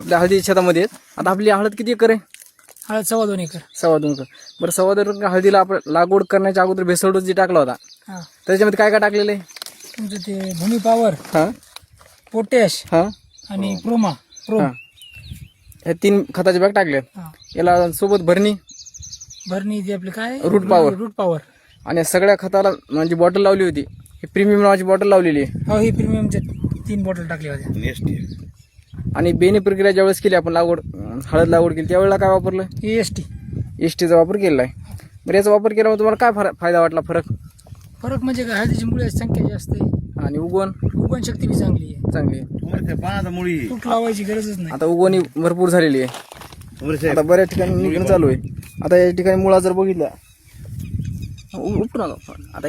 आपल्या हळदी शेतामध्ये आहेत. आता आपली हळद किती एकर आहे? हळद 2.25 एकर. 2.25 एकर. बरं 2.25 एकर हळदीला आपण लागवड करण्याच्या अगोदर भेसळ डोस जे टाकला होता हा त्याच्यामध्ये काय काय टाकलेलं आहे? तुमचं ते भूमी पॉवर, हां पोटॅश हां आणि प्रोम. हां हे 3 खताचे बॅग टाकले. हा. याला सोबत भरणी भरणी जे आपले काय रूट पॉवर. Route power. आणि सगळ्या खताला म्हणजे बॉटल लावली होती. हे प्रीमियम नावाची बॉटल लावलेली आहे. हो, ही प्रीमियमच्या 3 बॉटल टाकल्या होत्या. आणि बेनी प्रक्रिया ज्यावेळेस केली आपण लागवड हळद लागवड केली त्यावेळेला काय वापरलं? EST. एसटीचा वापर केलेला आहे. बरं याचा वापर केल्यामुळे तुम्हाला काय फायदा वाटला? फरक म्हणजे काय, हळदीची मुळ्याची संख्या जास्त आहे आणि उगवण शक्ती बी चांगली आहे. चांगली आहे. तूट लावायची गरजच नाही. आता उगवणी भरपूर झालेली आहे. आता बऱ्याच ठिकाणी निघणं चालू आहे. आता या ठिकाणी मुळा जर बघितला आता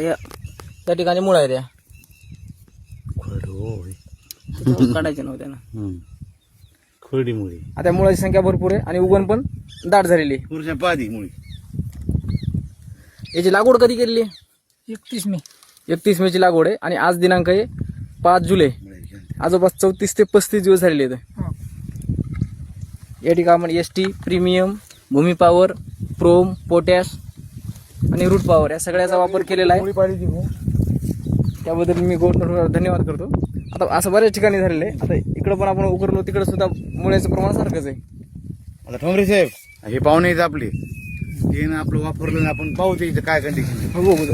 त्या ठिकाणी मुळा आहे त्या काढायच्या नव्हत्या ना. आता मुळाची संख्या भरपूर आहे आणि उगवण पण दाट झालेली आहे. याची लागवड कधी केलेली आहे? 31 मे. 31 मेची लागवड आहे आणि आज दिनांक आहे 5 जुलै. आजोबास 34 ते 35 दिवस झालेले आहेत. हा. या ठिकाणी आपण ST, प्रीमियम, भूमी पॉवर, प्रोम, पोटॅश आणि रूट पॉवर या सगळ्याचा वापर केलेला आहे. त्याबद्दल मी गौरव धन्यवाद करतो. आता असं बऱ्याच ठिकाणी झालेलं आहे. आता इकडं पण आपण उकरलो तिकडं सुद्धा मुळ्याचं प्रमाण सारखंच आहे. आता ठोंबरे साहेब हे पाहुणे आहेत आपले, ते ना आपलं वापरलं ना आपण पाहू ते इथं काय कंडिशन. हो बघू